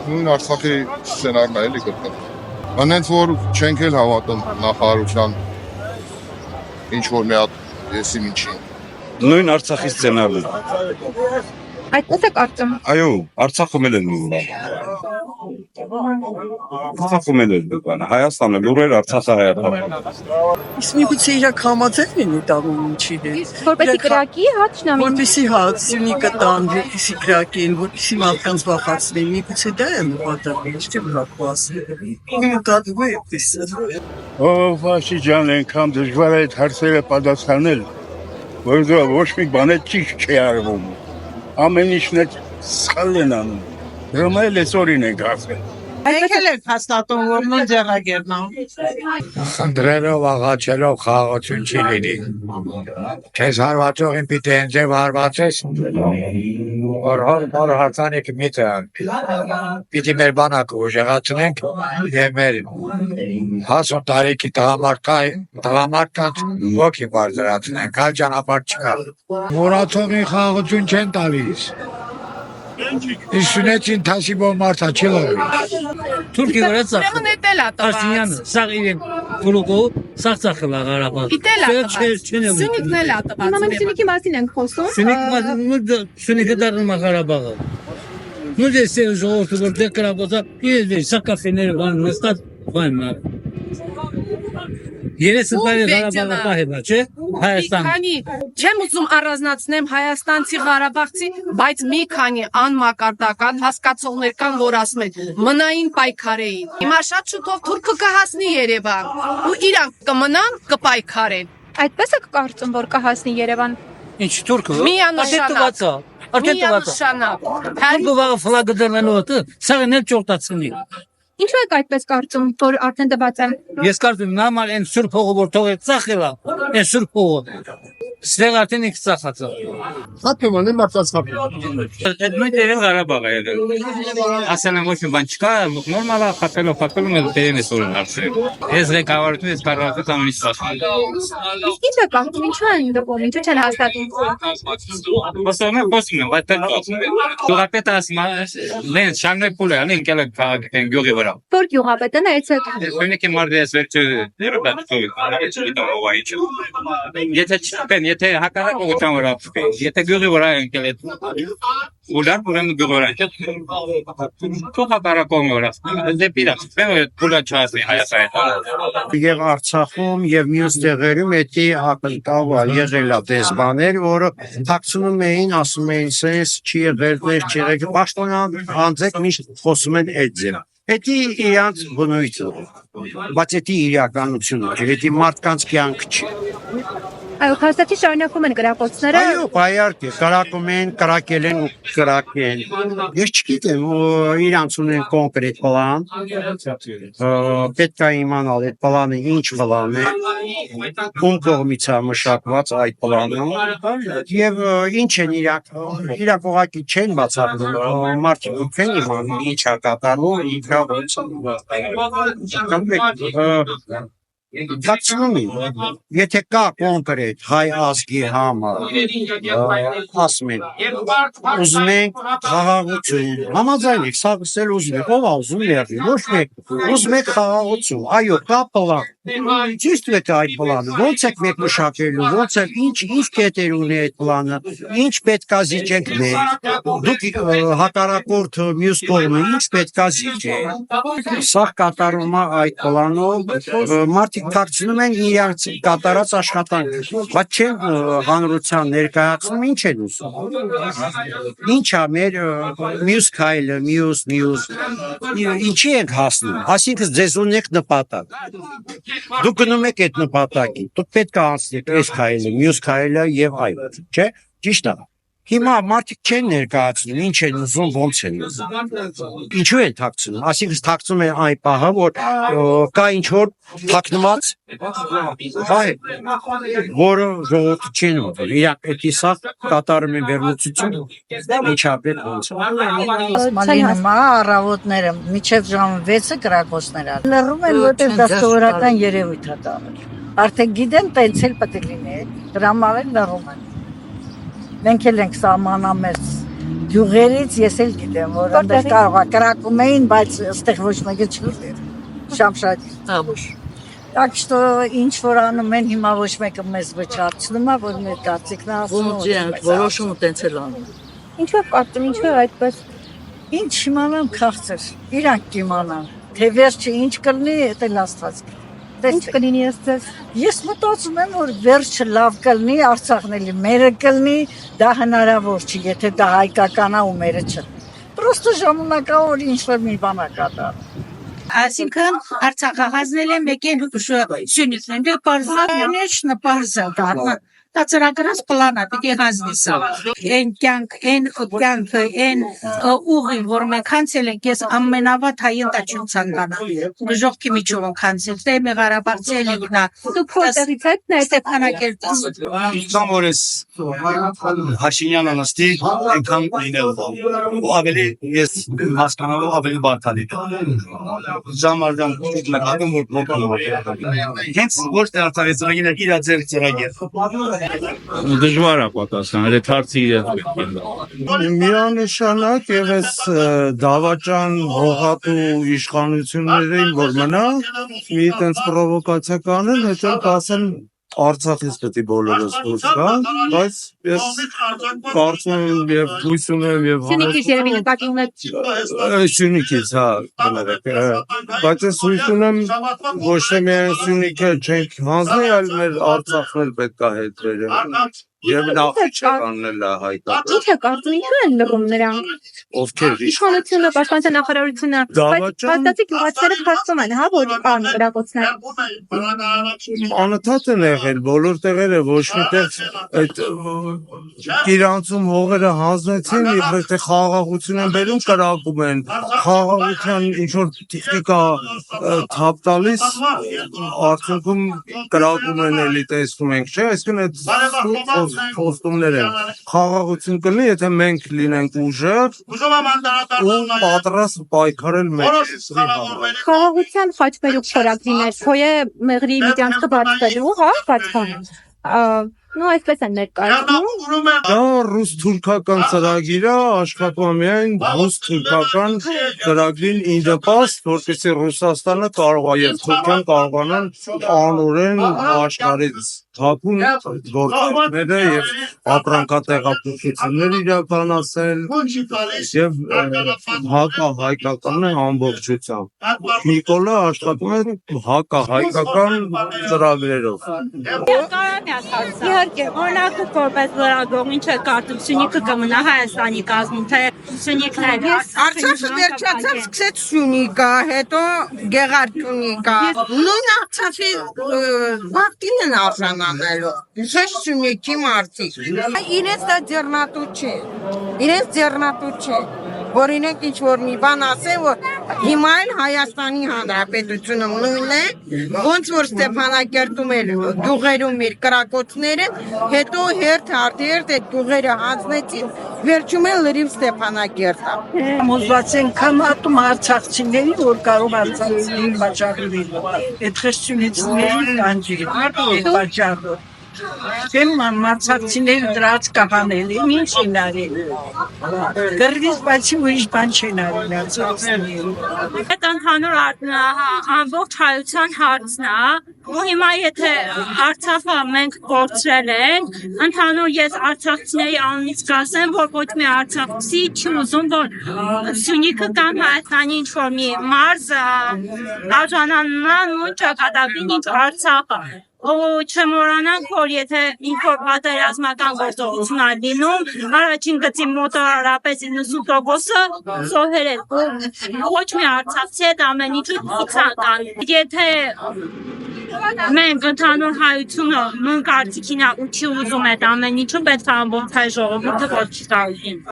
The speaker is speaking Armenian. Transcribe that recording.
նույն Արցախի սցենարն է էլի գրկել։ Անենց որ չենք էլ հավատում նախարարության ինչ որ մի հատ եսի միջին։ Նույն Արցախի սցենարն է։ Այդպես է կարծում։ Այո, Արցախում էլ է նույնը։ Արցախում էլ է բանը, Հայաստանը լուրեր Արցախը Հայաստանը։ Իսկ միգուցե իրաք համաձայն լինի տաղում ինչի հետ։ Որպեսի կրակի հա ճնամին։ Որպեսի հա սյունիկը տան, որպեսի կրակին, որպեսի մարդկանց վախացնեն, միգուցե դա է նպատակը, ինչ թե բրակու ասել։ Նկատվում է այդպես։ Ով Վասի ջան, այնքան դժվար է այդ հարցերը պատասխանել, որ ոչ մի բան ճիշտ չի արվում։ Ամեն ինչն է սխալ են անում։ Դրանք էլ այսօրին ենք ասել։ Մենք էլ ենք հաստատում, որ նույն ձեռագերն է։ Խնդրելով, աղաչելով խաղաղություն չի լինի։ Քեզ հարվածողին պիտի ընձև հարվածես, որ հարցանիք միցը պիտի մեր բանակը ուժեղացնենք և մեր հասուն տարիքի տղամարդկանց ոգի բարձրացնենք, այլ ճանապարհ չկա։ Մոռացողին խաղաղություն չեն տալիս։ Իսունեցին թասիբով մարդա չի լողի։ Թուրքի վրացա։ Ուրեմն էտել է Աշինյանը, սաղ իրեն գլուկով, սաղ ծախել է Ղարաբաղ։ Իտել է Սյունիքն էլ է տված։ Հիմա մենք Սյունիքի մասին ենք խոսում։ Սյունիքը դառնում է Ղարաբաղը։ Նույն է ժողովուրդը որ դեր կրակոցա, իրեն սա կաֆեները բան նստած բան մար։ Երես բայ Ղարաբաղը պահել է, չէ՞։ Հայաստան։ Քանի չեմ ուզում առանձնացնեմ հայաստանցի Ղարաբաղցի, բայց մի քանի անմակարդական հասկացողներ կան, որ ասում են մնային պայքարեին։ Հիմա շատ շուտով թուրքը կհասնի Երևան ու իրանք կմնան կպայքարեն։ Այդպես է կարծում, որ կհասնի Երևան։ Ինչ թուրքը։ Միանշանակ։ Արդեն տված է։ Թուրքը վաղը ֆլագը դրնելու է, սա էլ ճորտացնի։ Ինչու եք այդպես կարծում, որ արդեն տված է։ Ես կարծում եմ նամար այն սուրբ հողը որ թողեց ծախել է, այն սուրբ հողը։ Ստեղ արդեն ինքս ծախած է։ Խաթեման է մարդասապ։ Այդ նույն տեղը Ղարաբաղը է։ Ասել եմ ոչ մի բան չկա, նորմալ է, խաթելով եմ դերեն է սորն արծել։ Ես ղեկավարություն ես կառավարություն ամեն ինչ ծախել։ Իսկ ինչ է կարծում, ինչու են դեպքում, ինչու չեն հաստատում։ Խոսում եմ, բայց գյուղապետը ասում է, լեն շարներ փուլ է, ալին կելը քաղաքեն գյուղի վրա։ Որ գյուղապետն է այցել։ Օրինակ մարդես վերջը դերը բացում։ Եթե հակառակ ուղղության վրա ապրի, եթե գյուղի վրա ընկել է, ուլար ուրեմն գյուղի վրա ընկել, հակառակողի վրա, դեպի իրաց, փուլա չասի Հայաստանի։ Եվ Արցախում եւ մյուս տեղերում էդի ակնկալը եղել է դեսպաներ, որը թաքցնում էին, ասում էին, սենց չի եղել, չի եղել, պաշտոնյան անձեք միշտ խոսում են այդ ձև։ Էդի իրանց բնույթը, բայց էդի իրականությունը, էդի մարդկանց կյանք չի։ Այո, հաստատի շարունակում են կրակոցները։ Այո, բայարկե, կրակում են, կրակել են ու կրակեն։ Ես չգիտեմ, իրանց ունեն կոնկրետ պլան, պետք է իմանալ այդ պլանը ինչ պլան է, ում կողմից է մշակված այդ պլանը, և ինչ են իրակ ուղղակի չեն բացառում, մարդիկ չեն իմանում ինչ է կատարվում, Թաքցնում են, եթե կա կոնկրետ հայ ազգի համար, ասում են, ուզում ենք խաղաղություն, համաձայն եք, սաղսել ուզում եք, ով ուզում եղի, ոչ մեկ, ուզում եք խաղաղություն, այո, կա պլան, ճիշտ է այդ պլանը, ոնց եք մեկ մշակելու, ոնց եք, ինչ կետեր ունի այդ պլանը, ինչ պետք է զիջենք մենք, դուք հակառակորդը մյուս կողմը, ինչ պետք է զիջենք, սաղ կատարում է այդ պլանով, մարդիկ թաքցնում են իրանց կատարած աշխատանքը, բայց չեն հանրության ներկայացնում, ինչ են ուզում։ Ինչ է մեր մյուս քայլը, ինչի ենք հասնում, այսինքն ձեզ ունեք նպատակ։ Դուք գնում եք այդ նպատակին, դուք պետք է անցնեք այս քայլը, մյուս քայլը եւ այլն, չէ՞, ճիշտ է։ Հիմա մարդիկ չեն ներկայացնում, ինչ են ուզում, ոնց են ուզում։ Ինչու են թաքցնում, այսինքն թաքցնում են այն պահը, որ կա ինչ-որ թաքնված հայ, որը ժողովուրդը չեն ուզում, իրանք էդի սաղ կատարում են վերլուծություն, ինչա պետք ոնց։ Մալինը առավոտները, մինչև ժամ 6-ը կրակոցներ ա։ Լռում են, որտեղ դա սովորական երևույթ է դառել։ Արդեն գիտեն, տենց էլ պետք է լինի, դրա համար էլ լռում են։ Մենք էլ ենք սահմանամերձ Գյուղերից ես էլ գիտեմ, որ այնտեղ կարող է կրակում էին, բայց այստեղ ոչ մեկը չուներ։ Շամշատ։ Աբուշ։ Так что ինչ որ անում են հիմա ոչ մեկը մեզ վճարցնում է, որ մեր կարծիքն ասում Ոնջան, որոշումը տենց էլ անում։ Ինչու կարծում, ինչու այդպես։ Ինչ իմանամ քաղցր, իրանք կիմանան, թե վերջը ինչ կլինի, դա էլ Աստված։ Ինչ կլինի ըստ Ես մտածում եմ, որ վերջը լավ կլինի, Արցախն էլի մերը կլինի, դա հնարավոր չի, եթե դա հայկական է ու մերը չէ։ Պրոստը ժամանակավոր ինչ-որ մի բան է կատարում։ Այսինքն Արցախը հանձնել են մեկին սյունիքն դե Конечно, parza, դա ծրագրած պլանա պիտի հանձնի։ Այն կյանք, այն կյանքը, այն ուղին, որ մենք հանցել ենք, ես ամենավատ հային դա չեմ ցանկանա։ Ժողովրդի միջով ենք հանցել, դե մի Ղարաբաղցի ելիկնա։ Դու փոստերից հետ նայ Ստեփանակերտից։ Կամ որ ես Հաշինյանը նստի, այնքան լինել ու ավելի ես հասկանալու ավելի բարդ է։ Ժամարդան նկատում որ փոքր է։ Հենց ոչ թե արտարեցրագինը իր ձեր ծրագիր։ Դժվար է պատասխանել, այդ հարցի Միանշանակ եւ այս դավաճան հողատու իշխանություններին որ մնա մի տենց պրովոկացիա կանեն, հետո կասեն Արցախից պետք է բոլորս դուրս գան, բայց ես կարծում եմ եւ հույս ունեմ եւ Սյունիքից երևի նկատի ունեք։ Սյունիքից, հա, բայց ես հույս ունեմ ոչ թե միայն Սյունիքը չենք հանձնի, այլ մեր Արցախն էլ պետք է հետ վերել։ Եվ նախ չկաննել հայտարարել։ Ինչ է կարծում, ինչու են լռում նրանք։ Ովքեր Իշխանությունը, պաշտպանության նախարարությունը, բայց փաստացի գյուղացիները փաստում են, հա, որ կան կրակոցներ։ Անընդհատ են եղել բոլոր տեղերը, ոչ միտեղ այդ իրանցում հողերը հանձնեցին, իբր թե խաղաղություն են բերում կրակում են, խաղաղության ինչ որ տեխնիկա թափ տալիս, արդյունքում կրակում են էլի տեսնում ենք, չէ՞, այսինքն այդ խոստումներ են, խաղաղություն կլինի, եթե մենք լինենք ուժեղ ու պատրաստ պայքարել մեր Խաղաղության խաչմերուկ շորակրիներ, քոյե մեղրի միջանցքը բացվելու, հա, բացվան։ Ну, այսպես են ներկայացնում։ Դա ռուս-թուրքական ծրագիր է, աշխատում է միայն ռուս-թուրքական ծրագրին ինդեպաստ, որպեսզի Ռուսաստանը կարող է եւ Թուրքիան կարողանան անօրեն աշխարհից թափուն գործերները եւ ապրանքատեղափոխություններ իրականացնել եւ հակահայկական է ամբողջությամբ։ Նիկոլը աշխատում է հակահայկական ծրագրերով։ Իհարկե, օրինակ որպես լրագրող ինչ է կարծում Սյունիքը կմնա Հայաստանի կազմում, թե Սյունիքն է։ Արցախը վերջացավ, սկսեց Սյունիքա, հետո Գեղարքունիքա։ Նույն Արցախի վաղտին են արժանանելու։ Ինչ Սյունիքի մարդիկ։ Իրենց դա ձեռնատու չէ։ Իրենց ձեռնատու չէ։ Որ իրենք ինչ որ մի բան ասեն, որ հիմա էլ Հայաստանի Հանրապետությունը նույնն է, ոնց որ Ստեփանակերտում էլ գյուղերում իր կրակոցները, հետո հերթ այդ գյուղերը հանձնեցին, վերջում էլ լրիվ Ստեփանակերտա։ Մոզված են կամատում արցախցիների, որ կարող արցախցիներին վաճառել։ Այդ խստունիցների կանջի, այդ վաճառը։ Դեմ մարցակցիները դրած կահանել են, ինչ են արել։ Գրգից բացի ուրիշ բան չեն արել արցախցիները։ Այդ ընդհանուր ամբողջ հայության հարցն է, ու հիմա եթե Արցախը մենք կորցրել ենք, ընդհանուր ես արցախցիների անունից կասեմ, որ ոչ մի արցախցի չի ուզում, որ Սյունիքը կամ Հայաստանի ինչ-որ մի մարզ արժանանա նույն ճակատագրին, ինչ Արցախը։ Ու չմոռանանք, որ եթե ինչ-որ պատերազմական գործողություն է լինում, առաջին գծի մոտավորապես 90%-ը զոհեր են, ոչ մի արցախցի այդ ամեն ինչը ցանկանում։ Եթե մենք ընդհանուր հայությունը նույն կարծիքին ու չի ուզում այդ ամեն ինչը, պետք է ամբողջ հայ ժողովուրդը ոչ չի տալու։